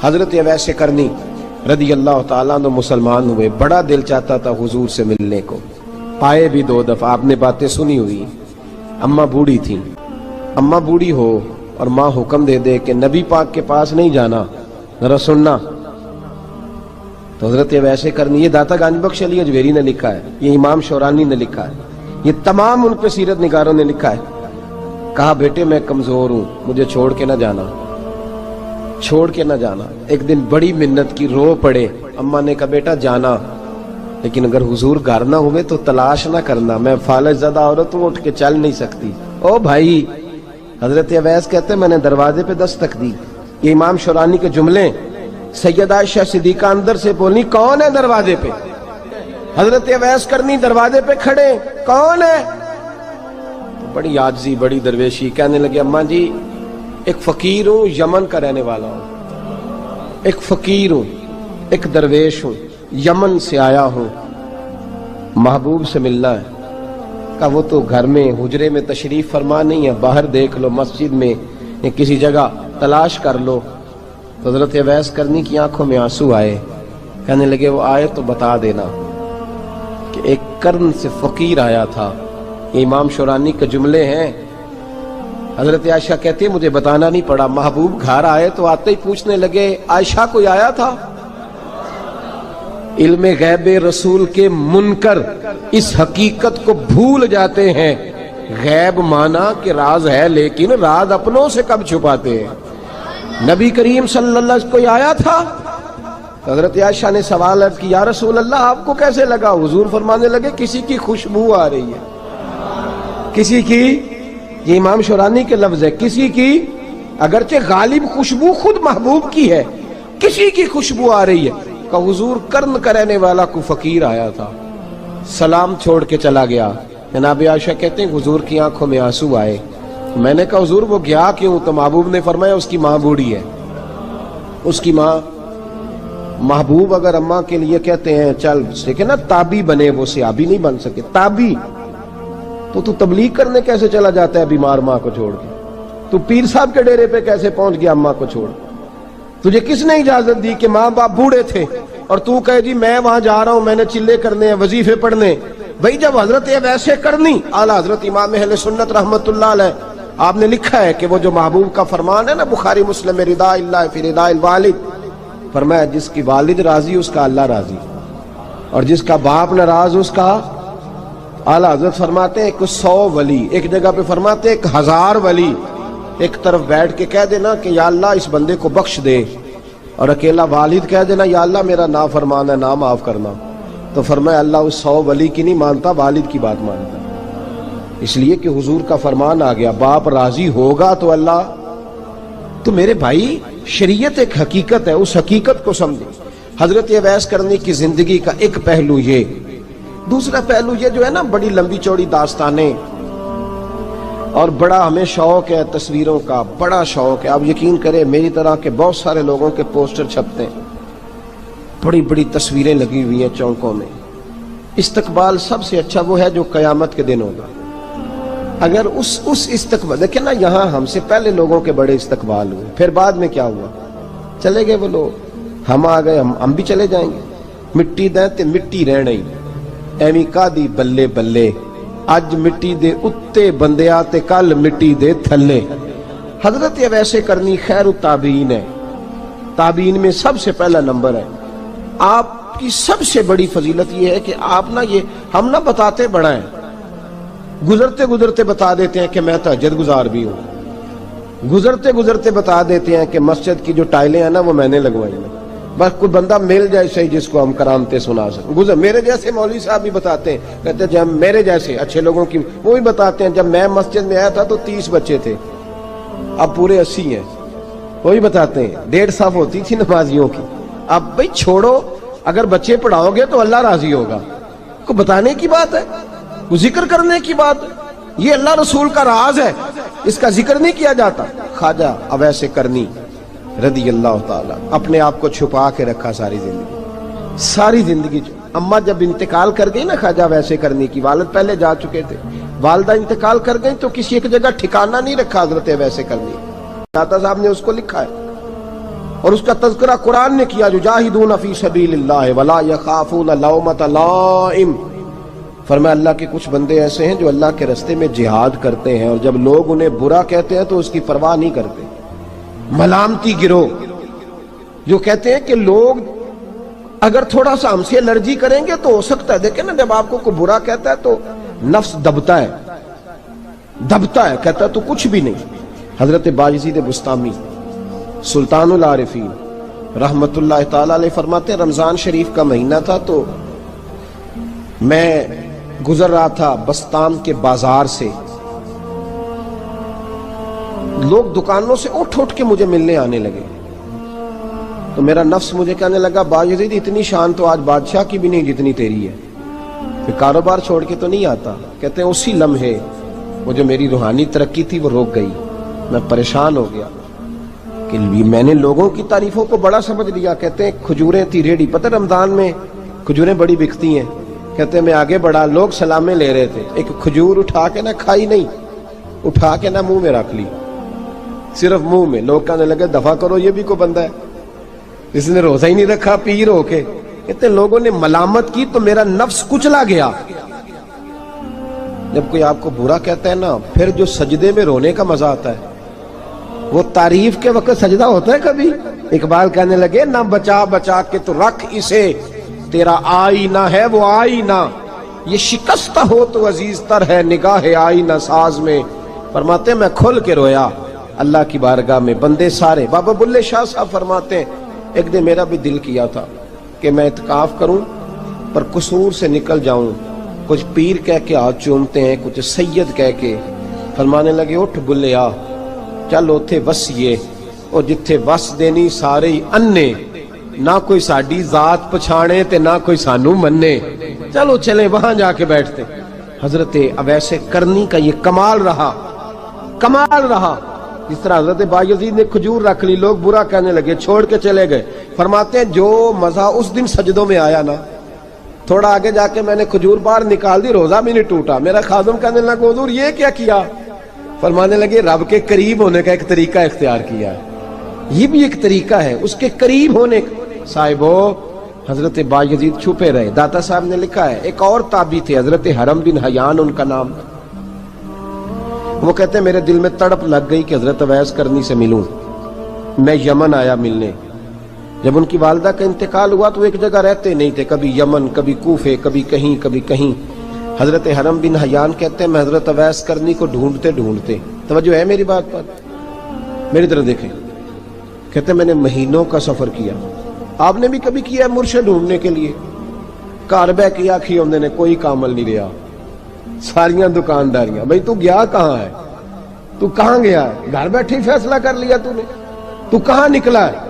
حضرت اویس کرنی رضی اللہ تعالیٰ عنہ مسلمان ہوئے، بڑا دل چاہتا تھا حضور سے ملنے کو، آئے بھی 2 دفعہ، آپ نے باتیں سنی ہوئی۔ اماں بوڑھی تھی، اماں بوڑھی ہو اور ماں حکم دے دے کہ نبی پاک کے پاس نہیں جانا، ذرا سننا، تو حضرت اویس کرنی، یہ داتا گانج بخش علی اجویری نے لکھا ہے، یہ امام شورانی نے لکھا ہے، یہ تمام ان پہ سیرت نگاروں نے لکھا ہے، کہا بیٹے میں کمزور ہوں، مجھے چھوڑ کے نہ جانا، چھوڑ کے نہ جانا۔ ایک دن بڑی منت کی، رو پڑے، اماں نے کہا بیٹا جانا، لیکن اگر حضور گھر نہ ہوئے تو تلاش نہ کرنا، میں فالج زدہ عورت ہوں، اٹھ کے چل نہیں سکتی۔ او بھائی، حضرت اویس کہتے میں نے دروازے پہ دستک دی، یہ امام شورانی کے جملے، سیدہ عائشہ صدیقہ اندر سے بولی کون ہے دروازے پہ؟ حضرت اویس کرنی دروازے پہ کھڑے، کون ہے؟ بڑی عاجزی، بڑی درویشی، کہنے لگے اماں جی ایک فقیر ہوں، یمن کا رہنے والا ہوں، ایک فقیر ہوں، ایک درویش ہوں، یمن سے آیا ہوں، محبوب سے ملنا ہے۔ کہا وہ تو گھر میں حجرے میں تشریف فرما نہیں ہے، باہر دیکھ لو، مسجد میں یا کسی جگہ تلاش کر لو۔ تو حضرت اویس کرنی کی آنکھوں میں آنسو آئے، کہنے لگے وہ آئے تو بتا دینا کہ ایک قرن سے فقیر آیا تھا۔ یہ امام شورانی کے جملے ہیں۔ حضرت عائشہ کہتے ہیں مجھے بتانا نہیں پڑا، محبوب گھر آئے تو آتے ہی پوچھنے لگے عائشہ کوئی آیا تھا؟ علم غیب رسول کے منکر اس حقیقت کو بھول جاتے ہیں، غیب مانا کہ راز ہے لیکن راز اپنوں سے کب چھپاتے ہیں۔ نبی کریم صلی اللہ علیہ وسلم کوئی آیا تھا؟ حضرت عائشہ نے سوال عرض کی یا رسول اللہ آپ کو کیسے لگا؟ حضور فرمانے لگے کسی کی خوشبو آ رہی ہے، کسی کی، یہ امام شورانی کے لفظ ہے، کسی کی، اگرچہ غالب خوشبو خود محبوب کی ہے، کسی کی خوشبو آ رہی ہے۔ کہ حضور قرن کا رہنے والا کو فقیر آیا تھا، سلام چھوڑ کے چلا گیا۔ جناب عائشہ کہتے ہیں حضور کی آنکھوں میں آنسو آئے۔ میں نے کہا حضور وہ گیا کیوں؟ تو محبوب نے فرمایا اس کی ماں بوڑھی ہے، اس کی ماں۔ محبوب اگر اماں کے لیے کہتے ہیں چل دیکھیں نا تابی بنے، وہ صحابی نہیں بن سکے، تابی، تو تبلیغ کرنے کیسے چلا جاتا ہے بیمار ماں کو چھوڑ کے؟ تو پیر صاحب کے ڈیرے پہ کیسے پہنچ گیا اماں کو چھوڑ؟ تجھے کس نے اجازت دی کہ ماں باپ بوڑھے تھے اور تو کہے جی میں وہاں جا رہا ہوں، میں نے چلے کرنے ہیں، وظیفے پڑھنے؟ بھئی جب حضرت اویس کرنی اعلیٰ حضرت امام اہل سنت رحمت اللہ علیہ، آپ نے لکھا ہے کہ وہ جو محبوب کا فرمان ہے نا بخاری مسلم میں، رضا اللہ فی رضا الوالد، فرمایا جس کی والد راضی اس کا اللہ راضی، اور جس کا باپ ناراض اس کا اعلیٰ حضرت فرماتے ہیں 100 ولی، ایک جگہ پہ فرماتے ہیں 1000 ولی ایک طرف بیٹھ کے کہہ دینا کہ یا اللہ اس بندے کو بخش دے، اور اکیلا والد کہہ دینا یا اللہ میرا نافرمان ہے نہ معاف کرنا، تو فرمایا اللہ اس 100 ولی کی نہیں مانتا، والد کی بات مانتا، اس لیے کہ حضور کا فرمان آ گیا باپ راضی ہوگا تو اللہ۔ تو میرے بھائی شریعت ایک حقیقت ہے، اس حقیقت کو سمجھیں۔ حضرت اویس کرنی کی زندگی کا ایک پہلو یہ، دوسرا پہلو یہ جو ہے نا بڑی لمبی چوڑی داستانیں، اور بڑا ہمیں شوق ہے تصویروں کا، بڑا شوق ہے۔ آپ یقین کریں میری طرح کے بہت سارے لوگوں کے پوسٹر چھپتے ہیں، بڑی بڑی تصویریں لگی ہوئی ہیں چوکوں میں۔ استقبال سب سے اچھا وہ ہے جو قیامت کے دن ہوگا۔ اگر اس استقبال دیکھیں نا، یہاں ہم سے پہلے لوگوں کے بڑے استقبال ہوئے، پھر بعد میں کیا ہوا؟ چلے گئے وہ لوگ، ہم آ گئے، ہم بھی چلے جائیں گے۔ مٹی دیں تے مٹی رہنا ہی، ایویں کا دی بلے بلے، اج مٹی دے اتے بندیا تے کل مٹی دے تھلے۔ حضرت اویس کرنی خیر التابعین ہے، تابعین میں سب سے پہلا نمبر ہے۔ آپ کی سب سے بڑی فضیلت یہ ہے کہ آپ نا، یہ ہم نہ بتاتے بڑا ہیں، گزرتے گزرتے بتا دیتے ہیں کہ میں تہجد گزار بھی ہوں، گزرتے گزرتے بتا دیتے ہیں کہ مسجد کی جو ٹائلیں ہیں نا وہ میں نے لگوائی ہیں، بس کوئی بندہ مل جائے صحیح جس کو ہم کرامتیں سنا سکیں۔ میرے جیسے مولوی صاحب بھی بتاتے ہیں، کہتے ہیں جب میرے جیسے اچھے لوگوں کی، وہ بھی بتاتے ہیں جب میں مسجد میں آیا تھا تو 30 بچے تھے، اب پورے 80 ہیں، وہ بھی بتاتے ہیں 1.5 صف ہوتی تھی نمازیوں کی، اب بھائی چھوڑو، اگر بچے پڑھاؤ گے تو اللہ راضی ہوگا، کو بتانے کی بات ہے، وہ ذکر کرنے کی بات ہے، یہ اللہ رسول کا راز ہے، اس کا ذکر نہیں کیا جاتا۔ خواجہ اویس کرنی رضی اللہ تعالیٰ اپنے آپ کو چھپا کے رکھا ساری زندگی۔ اماں جب انتقال کر گئی نا خواجہ اویس کرنی کی، والد پہلے جا چکے تھے، والدہ انتقال کر گئی تو کسی ایک جگہ ٹھکانہ نہیں رکھا حضرت اویس کرنی، داتا صاحب نے اس کو لکھا ہے، اور اس کا تذکرہ قرآن نے کیا، یجاہدون فی سبیل اللہ ولا یخافون لومۃ لائم۔ فرمایا اللہ کے کچھ بندے ایسے ہیں جو اللہ کے راستے میں جہاد کرتے ہیں اور جب لوگ انہیں برا کہتے ہیں تو اس کی پرواہ نہیں کرتے۔ ملامتی گروہ جو کہتے ہیں کہ لوگ اگر تھوڑا سا ہم سے الرجی کریں گے تو ہو سکتا ہے، دیکھیں نا جب آپ کو کوئی برا کہتا ہے تو نفس دبتا ہے، کہتا ہے تو کچھ بھی نہیں۔ حضرت بایزید بسطامی سلطان العارفین رحمت اللہ تعالی علیہ فرماتے ہیں رمضان شریف کا مہینہ تھا تو میں گزر رہا تھا بستان کے بازار سے، لوگ دکانوں سے اٹھ کے مجھے ملنے آنے لگے تو میرا نفس مجھے کہنے لگا بایزید اتنی شان تو آج بادشاہ کی بھی نہیں جتنی تیری ہے، پھر کاروبار چھوڑ کے تو نہیں آتا۔ کہتے ہیں اسی لمحے وہ جو میری روحانی ترقی تھی وہ رک گئی، میں پریشان ہو گیا کہ میں نے لوگوں کی تعریفوں کو بڑا سمجھ لیا۔ کہتے ہیں کھجوریں تھی ریڈی، پتہ رمضان میں کھجوریں بڑی بکتی ہیں، کہتے ہیں میں آگے بڑھا، لوگ سلامیں لے رہے تھے، ایک کھجور اٹھا کے نہ کھائی نہیں، اٹھا کے نہ منہ میں رکھ لی، صرف منہ میں۔ لوگ کہنے لگے دفع کرو یہ بھی کوئی بندہ ہے جس نے روزہ ہی نہیں رکھا پیر ہو کے۔ کہتے ہیں لوگوں نے ملامت کی تو میرا نفس کچلا گیا۔ جب کوئی آپ کو برا کہتا ہے نا پھر جو سجدے میں رونے کا مزہ آتا ہے وہ تعریف کے وقت سجدہ ہوتا ہے کبھی؟ اقبال کہنے لگے نہ بچا بچا کے تو رکھ اسے، تیرا آئینہ ہے وہ آئینہ، یہ شکستہ ہو تو عزیز تر ہے نگاہ آئینہ ساز میں۔ فرماتے ہیں میں کھل کے رویا اللہ کی بارگاہ میں، بندے سارے۔ بابا بلے شاہ صاحب فرماتے ہیں ایک دن میرا بھی دل کیا تھا کہ میں اعتکاف کروں پر قصور سے نکل جاؤں، کچھ پیر کہہ کے ہاتھ چومتے ہیں، کچھ سید کہہ کے۔ فرمانے لگے اٹھ بلیا چل اوتھے وسیے، اور جتھے وس دینی سارے ہی انے، نہ کوئی ساڈی ذات پچھانے تے نہ کوئی سانو مننے، چلو چلے وہاں جا کے بیٹھتے۔ حضرت اویس کرنی کا یہ کمال رہا، جس طرح حضرت بایزید نے کھجور رکھ لی، لوگ برا کہنے لگے، چھوڑ کے چلے گئے۔ فرماتے ہیں جو مزہ اس دن سجدوں میں آیا نا، تھوڑا آگے جا کے میں نے کھجور باہر نکال دی، روزہ بھی نہیں ٹوٹا۔ میرا خادم کہنے لگا حضور یہ کیا کیا؟ فرمانے لگے رب کے قریب ہونے کا ایک طریقہ اختیار کیا ہے، یہ بھی ایک طریقہ ہے اس کے قریب ہونے کا۔ صاحبو حضرت بایزید چھپے رہے۔ داتا صاحب نے لکھا ہے ایک اور تابعی تھے حضرت حرم بن حیان ان کا نام، وہ کہتے ہیں میرے دل میں تڑپ لگ گئی کہ حضرت اویس کرنی سے ملوں۔ میں یمن آیا ملنے، جب ان کی والدہ کا انتقال ہوا تو ایک جگہ رہتے نہیں تھے، کبھی یمن کبھی کوفے کبھی کہیں۔ حضرت حرم بن حیان کہتے ہیں میں حضرت اویس کرنی کو ڈھونڈتے، توجہ ہے میری بات پر، میری طرف دیکھیں، کہتے ہیں میں نے مہینوں کا سفر کیا، آپ نے بھی کبھی کیا ہے مرشد ڈھونڈنے کے لیے؟ گھر بہ کے آکھی ہوندے نے کوئی کامل نہیں رہا، ساریاں دکانداریاں، بھئی تو گیا کہاں ہے؟ تو کہاں گیا ہے؟ گھر بیٹھے ہی فیصلہ کر لیا تو نے، تو کہاں نکلا ہے؟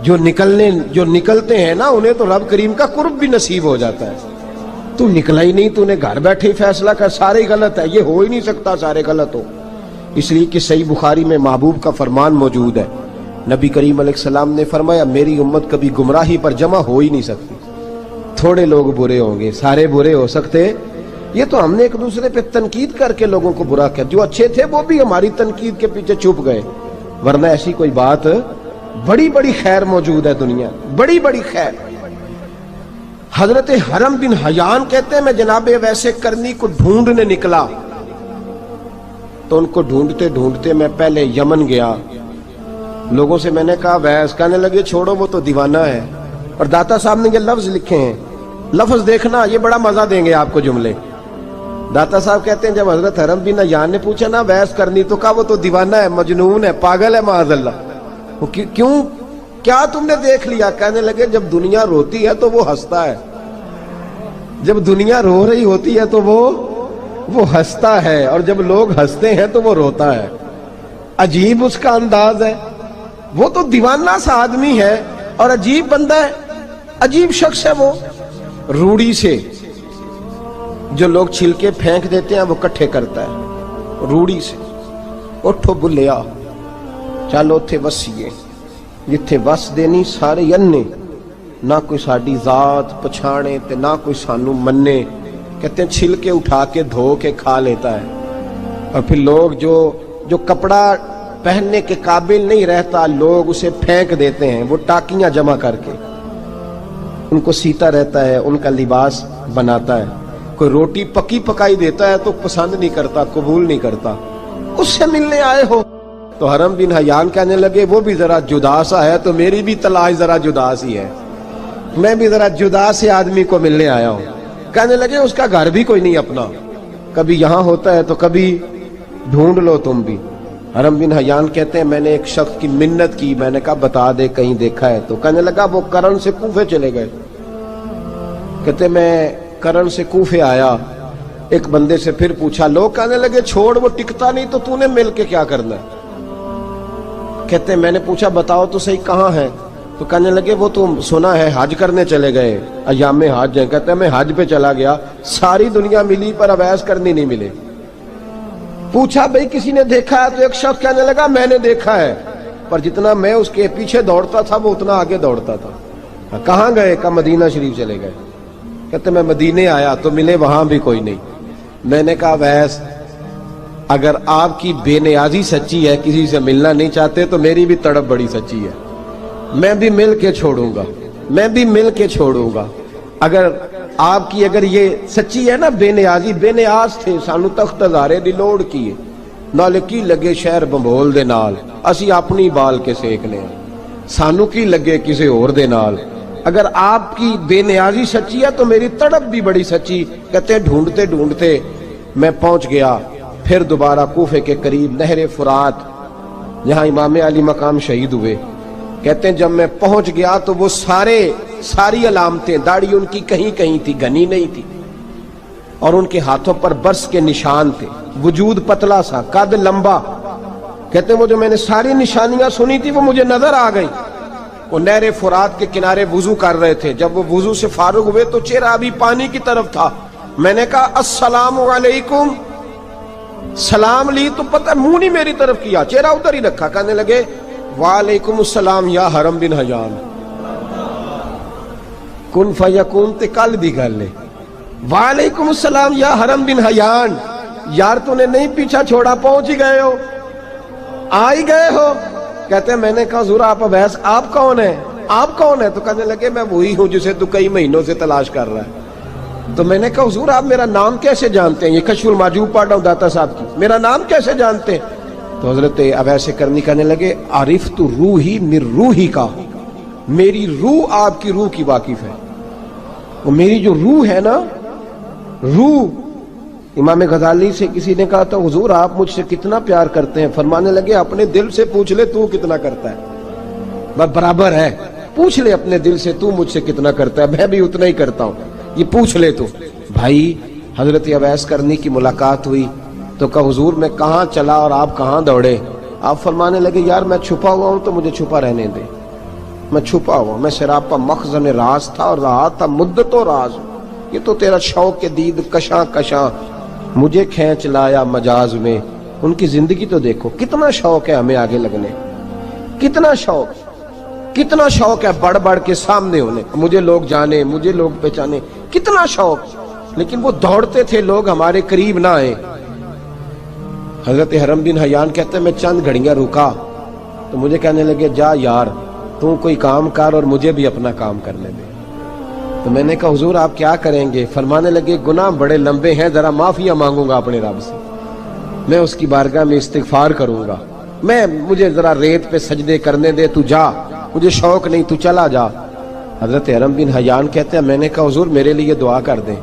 جو نکلتے ہیں نا انہیں تو رب کریم کا قرب بھی نصیب ہو جاتا ہے، تو نکلا ہی نہیں، تو نے گھر بیٹھے ہی فیصلہ کر، سارے غلط ہے، یہ ہو ہی نہیں سکتا سارے غلط ہو۔ اس لیے کہ صحیح بخاری میں محبوب کا فرمان موجود ہے، نبی کریم علیہ السلام نے فرمایا میری امت کبھی گمراہی پر جمع ہو ہی نہیں سکتی، تھوڑے لوگ برے ہوں گے، سارے برے ہو سکتے؟ یہ تو ہم نے ایک دوسرے پہ تنقید کر کے لوگوں کو برا کیا، جو اچھے تھے وہ بھی ہماری تنقید کے پیچھے چھپ گئے، ورنہ ایسی کوئی بات، بڑی خیر موجود ہے دنیا، بڑی خیر۔ حضرت حرم بن حیان کہتے ہیں میں جناب اویس کرنی کو ڈھونڈنے نکلا تو ان کو ڈھونڈتے میں پہلے یمن گیا، لوگوں سے میں نے کہا اویس، کہنے لگے چھوڑو وہ تو دیوانہ ہے، اور داتا صاحب نے یہ لفظ لکھے ہیں، لفظ دیکھنا یہ بڑا مزہ دیں گے آپ کو جملے۔ داتا صاحب کہتے ہیں جب حضرت حرم بن حیان نے پوچھا نا اویس کرنی، تو کہا وہ تو دیوانہ ہے، مجنون ہے، پاگل ہے معاذ اللہ۔ کیوں؟ کیا تم نے دیکھ لیا؟ کہنے لگے جب دنیا روتی ہے تو وہ ہنستا ہے، جب دنیا رو رہی ہوتی ہے تو وہ ہنستا ہے، اور جب لوگ ہنستے ہیں تو وہ روتا ہے۔ عجیب اس کا انداز ہے، وہ تو دیوانہ سا آدمی ہے اور عجیب بندہ ہے، عجیب شخص ہے وہ۔ روڑی سے جو لوگ چھلکے پھینک دیتے ہیں وہ کٹھے کرتا ہے، روڑی سے۔ اٹھو بلیا چل اوتھے وسیے، جتھے وس دینی سارے انے، نہ کوئی ساڈی ذات پچھانے تے نہ کوئی سانو مننے۔ کہتے ہیں چھلکے اٹھا کے دھو کے کھا لیتا ہے، اور پھر لوگ جو کپڑا پہننے کے قابل نہیں رہتا، لوگ اسے پھینک دیتے ہیں، وہ ٹاکیاں جمع کر کے ان کو سیتا رہتا ہے، ان کا لباس بناتا ہے۔ کوئی روٹی پکی پکائی دیتا ہے تو پسند نہیں کرتا، قبول نہیں کرتا، اس سے ملنے آئے ہو؟ تو حرم بن حیان کہنے لگے وہ بھی ذرا جدا سا ہے تو میری بھی تلاش ذرا جدا سی ہے، میں بھی ذرا جدا سے آدمی کو ملنے آیا ہوں۔ کہنے لگے اس کا گھر بھی کوئی نہیں اپنا، کبھی یہاں ہوتا ہے تو کبھی ڈھونڈ لو تم بھی۔ حرم بن حیان کہتے ہیں میں نے ایک شخص کی منت کی، میں نے کہا بتا دے کہیں دیکھا ہے تو؟ کہنے لگا وہ کرن سے کوفے چلے گئے۔ کہتے میں کرن سے کوفے آیا، ایک بندے سے پھر پوچھا، لوگ کہنے لگے چھوڑ وہ ٹکتا نہیں تو نے مل کے کیا کرنا ہے؟ کہتے میں نے پوچھا بتاؤ تو صحیح کہاں ہے؟ تو کہنے لگے وہ تو سنا ہے حج کرنے چلے گئے، ایام حج ہیں۔ کہتے ہیں میں حج پہ چلا گیا، ساری دنیا ملی پر اویس کرنی نہیں ملے۔ پوچھا بھئی کسی نے دیکھا ہے؟ تو ایک شخص کہنے لگا میں نے دیکھا ہے، پر جتنا میں اس کے پیچھے دوڑتا تھا وہ اتنا آگے دوڑتا تھا۔ کہاں گئے؟ کہ مدینہ شریف چلے گئے۔ کہتے میں مدینے آیا تو ملے وہاں بھی کوئی نہیں۔ میں نے کہا ویس اگر آپ کی بے نیازی سچی ہے، کسی سے ملنا نہیں چاہتے، تو میری بھی تڑپ بڑی سچی ہے، میں بھی مل کے چھوڑوں گا، میں بھی مل کے چھوڑوں گا۔ اگر آپ کی اگر یہ سچی ہے نا بے نیازی، بے نیاز تھے، سانو تخت ہزارے دی لوڑ کی نال کی لگے شہر بمبول دے نال، اسی اپنی بال کے سیکنے سانو کی لگے کسی اور دے نال۔ اگر آپ کی بے نیازی سچی ہے تو میری تڑپ بھی بڑی سچی۔ کہتے ہیں ڈھونڈتے ڈھونڈتے میں پہنچ گیا، پھر دوبارہ کوفے کے قریب نہر فرات جہاں امام علی مقام شہید ہوئے۔ کہتے ہیں جب میں پہنچ گیا تو وہ ساری علامتیں، داڑھی ان کی کہیں کہیں تھی، گھنی نہیں تھی، اور ان کے ہاتھوں پر برس کے نشان تھے، وجود پتلا سا، قد لمبا۔ کہتے ہیں وہ جو میں نے ساری نشانیاں سنی تھی وہ مجھے نظر آ گئی۔ وہ نہر فرات کے کنارے وضو کر رہے تھے، جب وہ وضو سے فارغ ہوئے تو چہرہ ابھی پانی کی طرف تھا۔ میں نے کہا السلام علیکم، سلام لی تو پتہ منہ نہیں میری طرف کیا، چہرہ ادھر ہی رکھا۔ کہنے لگے وعلیکم السلام یا حرم بن حیان، کن فیکون تے کل دی گل ہے۔ وعلیکم السلام یا حرم بن حیان، یار تو نے نہیں پیچھا چھوڑا، پہنچ ہی گئے ہو، آ ہی گئے ہو۔ کہتے ہیں میں نے کہا حضور آپ اویس آپ کون ہیں؟ آپ کون ہیں؟ تو کہنے لگے میں وہی ہوں جسے تو کئی مہینوں سے تلاش کر رہا ہے۔ تو میں نے کہا حضور آپ میرا نام کیسے جانتے ہیں؟ یہ کشف المحجوب پڑھ رہا ہوں داتا صاحب کی، میرا نام کیسے جانتے ہیں؟ تو حضرت اویس کرنی کہنے لگے عرفت روحی من روحی کا، میری روح آپ کی روح کی واقف ہے۔ وہ میری جو روح ہے نا، روح۔ امام غزالی سے کسی نے کہا تو حضور آپ مجھ سے کتنا پیار کرتے ہیں؟ فرمانے لگے اپنے دل سے پوچھ لے تو کتنا کرتا ہے، برابر ہے، پوچھ لے اپنے دل سے تو مجھ سے کتنا کرتا ہے، میں بھی اتنا ہی کرتا ہوں، یہ پوچھ لے تو۔ بھائی حضرت اویس کرنی کی ملاقات ہوئی تو کہا حضور میں کہاں چلا اور آپ کہاں دوڑے؟ آپ فرمانے لگے یار میں چھپا ہوا ہوں تو مجھے چھپا رہنے دے، میں چھپا ہوا، میں سراپا مخزن راز تھا اور رہا تھا مدت و راز۔ یہ تو تیرا شوق کے دید کشاں کشاں مجھے کھینچ لایا مجاز میں۔ ان کی زندگی تو دیکھو، کتنا شوق ہے ہمیں آگے لگنے، کتنا شوق ہے بڑھ بڑھ کے سامنے ہونے، مجھے لوگ جانے، مجھے لوگ پہچانے، کتنا شوق، لیکن وہ دوڑتے تھے لوگ ہمارے قریب نہ آئے۔ حضرت حرم بن حیان کہتے ہیں میں چند گھڑیاں رکا تو مجھے کہنے لگے جا یار تو کوئی کام کر اور مجھے بھی اپنا کام کرنے دے۔ تو میں نے کہا حضور آپ کیا کریں گے؟ فرمانے لگے گناہ بڑے لمبے ہیں، ذرا معافیاں مانگوں گا اپنے رب سے، میں اس کی بارگاہ میں استغفار کروں گا، مجھے ذرا ریت پہ سجدے کرنے دے، تو جا، مجھے شوق نہیں، تو چلا جا۔ حضرت حرم بن حیان کہتے ہیں میں نے کہا حضور میرے لیے دعا کر دیں۔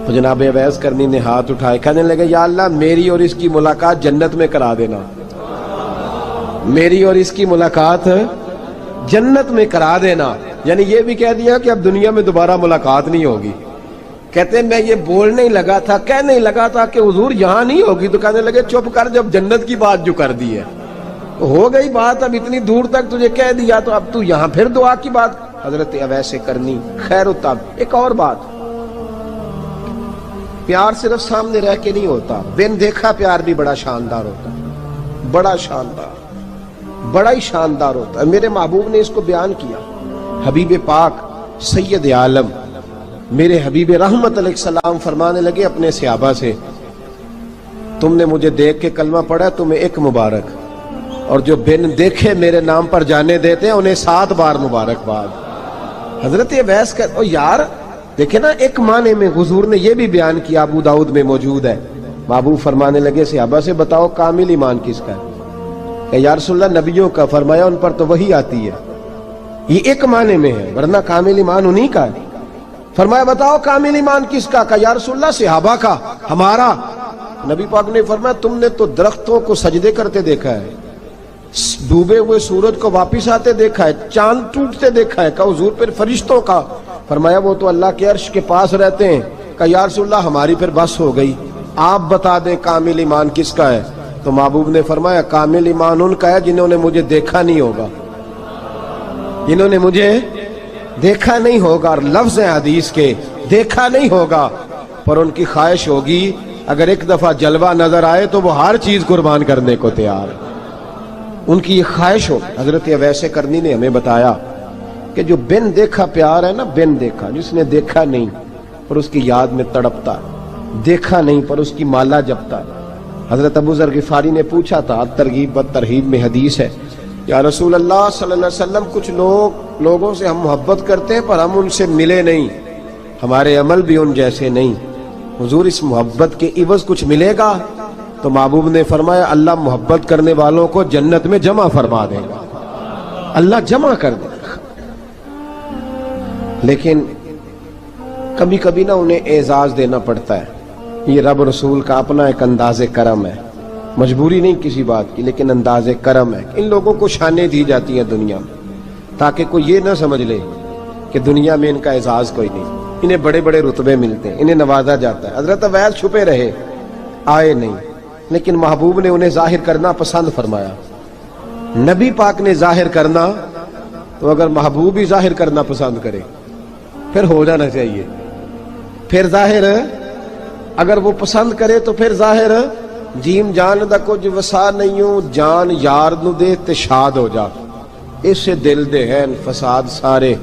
تو جناب اویس کرنی نے ہاتھ اٹھائے، کہنے لگے یا اللہ میری اور اس کی ملاقات جنت میں کرا دینا، میری اور اس کی ملاقات جنت میں کرا دینا۔ یعنی یہ بھی کہہ دیا کہ اب دنیا میں دوبارہ ملاقات نہیں ہوگی۔ کہتے ہیں میں یہ بولنے ہی لگا تھا، کہنے ہی لگا تھا کہ حضور یہاں نہیں ہوگی، تو کہنے لگے چپ کر، جب جنت کی بات جو کر دی ہے ہو گئی بات، اب اتنی دور تک تجھے کہہ دیا تو اب تو یہاں پھر دعا کی بات۔ حضرت اویس کرنی خیر التاب۔ ایک اور بات، پیار صرف سامنے رہ کے نہیں ہوتا، بن دیکھا پیار بھی بڑا شاندار ہوتا، بڑا شاندار، بڑا ہی شاندار ہوتا ہے۔ میرے محبوب نے اس کو بیان کیا، حبیب پاک سید عالم میرے حبیب رحمت علیہ السلام فرمانے لگے اپنے صحابہ سے، تم نے مجھے دیکھ کے کلمہ پڑھا تمہیں ایک مبارک، اور جو بن دیکھے میرے نام پر جانے دیتے ہیں انہیں 7 بار مبارکباد۔ حضرت اویس کا یار دیکھیں نا، ایک معنی میں حضور نے یہ بھی بیان کیا، ابو داؤد میں موجود ہے۔ محبوب فرمانے لگے صحابہ سے بتاؤ کامل ایمان کس کا ہے؟ کہ یا رسول اللہ نبیوں کا۔ فرمایا ان پر تو وہی آتی ہے، یہ ایک معنی میں ہے، ورنہ کامل ایمان انہی کا ہے۔ فرمایا بتاؤ کامل ایمان کس کا؟ کہ یا رسول اللہ صحابہ کا، ہمارا۔ نبی پاک نے فرمایا تم نے تو درختوں کو سجدے کرتے دیکھا ہے، ڈوبے ہوئے سورج کو واپس آتے دیکھا ہے، چاند ٹوٹتے دیکھا ہے۔ کہ حضور پھر فرشتوں کا؟ فرمایا وہ تو اللہ کے عرش کے پاس رہتے ہیں۔ کہ یا رسول اللہ ہماری پھر بس ہو گئی، آپ بتا دیں کامل ایمان کس کا ہے؟ تو محبوب نے فرمایا کامل ایمان ان کا ہے جنہوں نے مجھے دیکھا نہیں ہوگا، جنہوں نے مجھے دیکھا نہیں ہوگا، اور لفظ ہیں حدیث کے، دیکھا نہیں ہوگا پر ان کی خواہش ہوگی اگر ایک دفعہ جلوہ نظر آئے تو وہ ہر چیز قربان کرنے کو تیار ہے، ان کی یہ خواہش ہو۔ حضرت اویس کرنی نے ہمیں بتایا کہ جو بن دیکھا پیار ہے نا، بن دیکھا، جس نے دیکھا نہیں پر اس کی یاد میں تڑپتا، دیکھا نہیں پر اس کی مالا جپتا۔ حضرت ابو ذر غفاری نے پوچھا تھا، ترغیب و ترہیب میں حدیث ہے، یا رسول اللہ صلی اللہ علیہ وسلم کچھ لوگوں سے ہم محبت کرتے ہیں پر ہم ان سے ملے نہیں، ہمارے عمل بھی ان جیسے نہیں، حضور اس محبت کے عوض کچھ ملے گا؟ تو محبوب نے فرمایا اللہ محبت کرنے والوں کو جنت میں جمع فرما دے گا، اللہ جمع کر دے گا، لیکن کبھی کبھی نہ انہیں اعزاز دینا پڑتا ہے۔ یہ رب رسول کا اپنا ایک انداز کرم ہے، مجبوری نہیں کسی بات کی، لیکن انداز کرم ہے۔ ان لوگوں کو شانیں دی جاتی ہیں دنیا میں تاکہ کوئی یہ نہ سمجھ لے کہ دنیا میں ان کا اعزاز کوئی نہیں، انہیں بڑے بڑے رتبے ملتے ہیں، انہیں نوازا جاتا ہے۔ حضرت اویس چھپے رہے، آئے نہیں، لیکن محبوب نے انہیں ظاہر کرنا پسند فرمایا۔ نبی پاک نے ظاہر کرنا تو اگر محبوب ہی ظاہر کرنا پسند کرے پھر ہو جانا چاہیے، پھر ظاہر اگر وہ پسند کرے تو پھر ظاہر جیم جان دا کچھ وسا نہیں ہوں، جان یار نو دے تے شاد ہو جا، اس سے دل دے ہیں فساد سارے،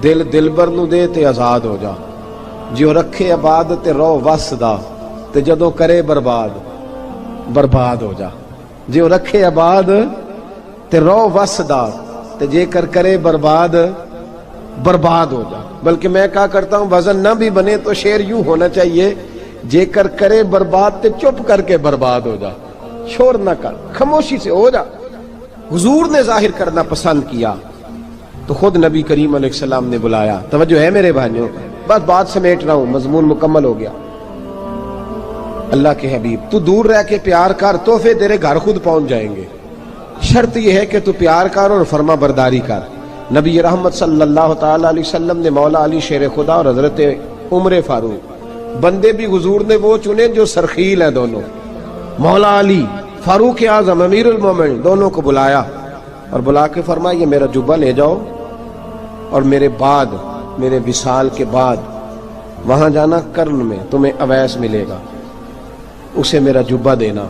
دل دلبر نو دے تے آزاد ہو جا، جو رکھے آباد تے رو وس دا تے جدوں کرے برباد برباد ہو جا، جو رکھے آباد تے رو وس دا تے جے کر کرے برباد برباد ہو جا۔ بلکہ میں کہا کرتا ہوں وزن نہ بھی بنے تو شعر یوں ہونا چاہیے، جے کر کرے برباد تے چپ کر کے برباد ہو جا، شور نہ کر، خاموشی سے ہو جا۔ حضور نے ظاہر کرنا پسند کیا تو خود نبی کریم علیہ السلام نے بلایا۔ توجہ ہے میرے بھائیوں، بس بات سمیٹ رہا ہوں، مضمون مکمل ہو گیا۔ اللہ کے حبیب تو دور رہ کے پیار کر، تحفے تیرے گھر خود پہنچ جائیں گے، شرط یہ ہے کہ تو پیار کر اور فرما برداری کر۔ نبی رحمت صلی اللہ تعالی علیہ وسلم نے مولا علی شیر خدا اور حضرت عمر فاروق، بندے بھی حضور نے وہ چنے جو سرخیل ہیں دونوں، مولا علی فاروق اعظم امیر المومنین، دونوں کو بلایا اور بلا کے فرمایا یہ میرا جبہ لے جاؤ اور میرے بعد، میرے وصال کے بعد وہاں جانا کرن میں تمہیں اویس ملے گا، اسے میرا جبہ دینا۔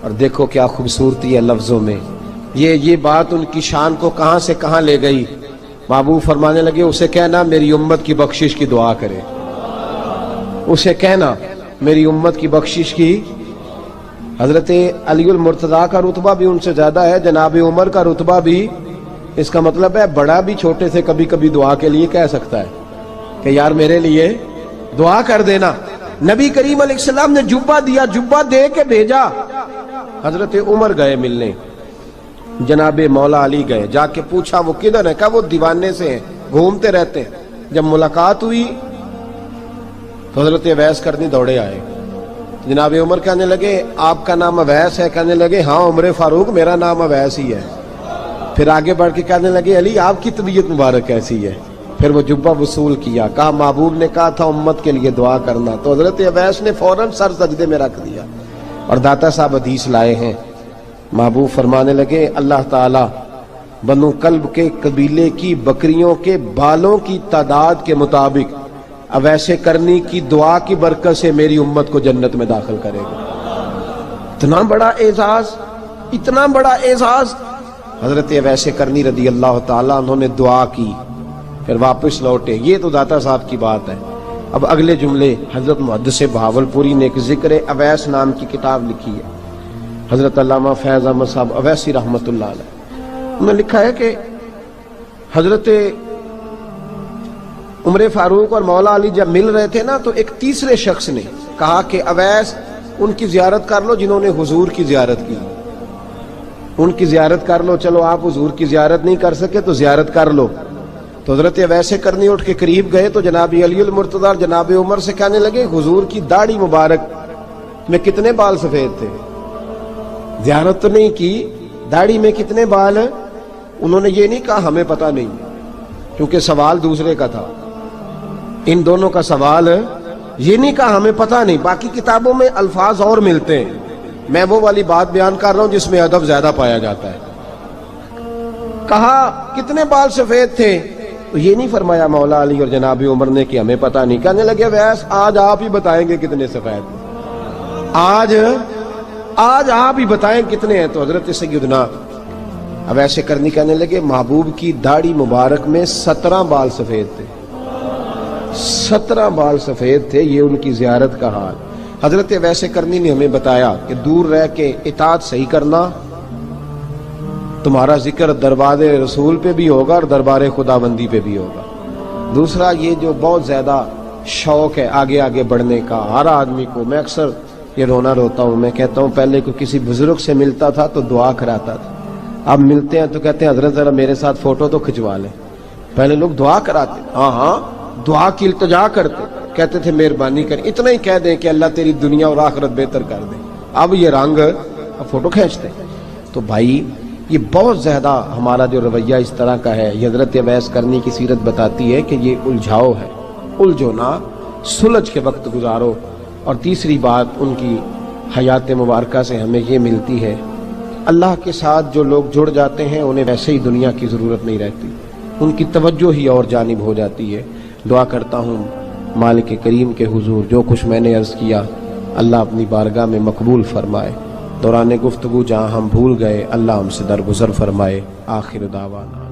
اور دیکھو کیا خوبصورتی ہے لفظوں میں، یہ بات ان کی شان کو کہاں سے کہاں لے گئی۔ محبوب فرمانے لگے اسے کہنا میری امت کی بخشش کی دعا کرے، اسے کہنا میری امت کی بخشش کی۔ حضرت علی المرتضیٰ کا رتبہ بھی ان سے زیادہ ہے، جناب عمر کا رتبہ بھی، اس کا مطلب ہے بڑا بھی چھوٹے سے کبھی کبھی دعا کے لیے کہہ سکتا ہے کہ یار میرے لیے دعا کر دینا۔ نبی کریم علیہ السلام نے جبہ دیا، جبہ دے کے بھیجا۔ حضرت عمر گئے ملنے، جناب مولا علی گئے، جا کے پوچھا وہ کدھر ہے؟ کہا وہ دیوانے سے ہیں، گھومتے رہتے ہیں۔ جب ملاقات ہوئی تو حضرت اویس کرنی دوڑے آئے، جناب عمر کہنے لگے آپ کا نام اویس ہے؟ کہنے لگے ہاں عمر فاروق میرا نام اویس ہی ہے۔ پھر آگے بڑھ کے کہنے لگے علی آپ کی طبیعت مبارک کیسی ہے؟ پھر وہ جبہ وصول کیا، کہا محبوب نے کہا تھا امت کے لیے دعا کرنا، تو حضرت اویس نے فوراً سر سجدے میں رکھ دیا۔ اور داتا صاحب حدیث لائے ہیں، محبوب فرمانے لگے اللہ تعالی بنو کلب کے قبیلے کی بکریوں کے بالوں کی تعداد کے مطابق اویس کرنی کی دعا کی برکت سے میری امت کو جنت میں داخل کرے گا۔ اتنا بڑا اعزاز، اتنا بڑا اعزاز۔ حضرت اویس کرنی رضی اللہ تعالیٰ انہوں نے دعا کی، پھر واپس لوٹے۔ یہ تو داتا صاحب کی بات ہے، اب اگلے جملے حضرت محدث بہاولپوری نے ایک ذکر اویس نام کی کتاب لکھی ہے، حضرت علامہ فیض احمد صاحب اویسی رحمۃ اللہ علیہ، انہوں نے لکھا ہے کہ حضرت عمر فاروق اور مولا علی جب مل رہے تھے نا تو ایک تیسرے شخص نے کہا کہ اویس ان کی زیارت کر لو جنہوں نے حضور کی زیارت کی، ان کی زیارت کر لو، چلو آپ حضور کی زیارت نہیں کر سکے تو زیارت کر لو۔ تو حضرت اویس کرنی اٹھ کے قریب گئے تو جناب علی المرتضیٰ اور جناب عمر سے کہنے لگے حضور کی داڑھی مبارک میں کتنے بال سفید تھے؟ زیارت تو نہیں کی، داڑھی میں کتنے بال؟ انہوں نے یہ نہیں کہا ہمیں پتہ نہیں، کیونکہ سوال دوسرے کا تھا، ان دونوں کا سوال یہ نہیں کہا ہمیں پتہ نہیں۔ باقی کتابوں میں الفاظ اور ملتے ہیں، میں وہ والی بات بیان کر رہا ہوں جس میں ادب زیادہ پایا جاتا ہے۔ کہا کتنے بال سفید تھے؟ تو یہ نہیں فرمایا مولا علی اور جناب عمر نے کہ ہمیں پتہ نہیں، کہنے لگے ویس آج آپ ہی بتائیں گے کتنے سفید تھے، آج آپ ہی بتائیں کتنے ہیں۔ تو حضرت سیدنا اویس کرنی کہنے لگے محبوب کی داڑھی مبارک میں 17 بال سفید تھے، 17 بال سفید تھے، یہ ان کی زیارت کا حال۔ حضرت اویس کرنی نے ہمیں بتایا کہ دور رہ کے اطاعت صحیح کرنا، تمہارا ذکر دربار رسول پہ بھی ہوگا اور دربار خداوندی پہ بھی ہوگا۔ دوسرا یہ جو بہت زیادہ شوق ہے آگے آگے بڑھنے کا ہر آدمی کو، میں اکثر یہ رونا روتا ہوں، میں کہتا ہوں پہلے کوئی کسی بزرگ سے ملتا تھا تو دعا کراتا تھا، اب ملتے ہیں تو کہتے ہیں حضرت ذرا میرے ساتھ فوٹو تو کھنچوا لیں۔ پہلے لوگ دعا کراتے، ہاں دعا کی التجا کرتے، کہتے تھے مہربانی کر، اتنا ہی کہہ دیں کہ اللہ تیری دنیا اور آخرت بہتر کر دے، اب یہ رنگ اب فوٹو کھینچتے۔ تو بھائی یہ بہت زیادہ ہمارا جو رویہ اس طرح کا ہے، یہ حضرت اویس کرنی کی سیرت بتاتی ہے کہ یہ الجھاؤ ہے، الجھو نہ، سلجھ کے وقت گزارو۔ اور تیسری بات ان کی حیات مبارکہ سے ہمیں یہ ملتی ہے، اللہ کے ساتھ جو لوگ جڑ جاتے ہیں انہیں ویسے ہی دنیا کی ضرورت نہیں رہتی، ان کی توجہ ہی اور جانب ہو جاتی ہے۔ دعا کرتا ہوں مالک کریم کے حضور جو کچھ میں نے عرض کیا اللہ اپنی بارگاہ میں مقبول فرمائے، دوران گفتگو جہاں ہم بھول گئے اللہ ہم سے درگزر فرمائے۔ آخر دعوانا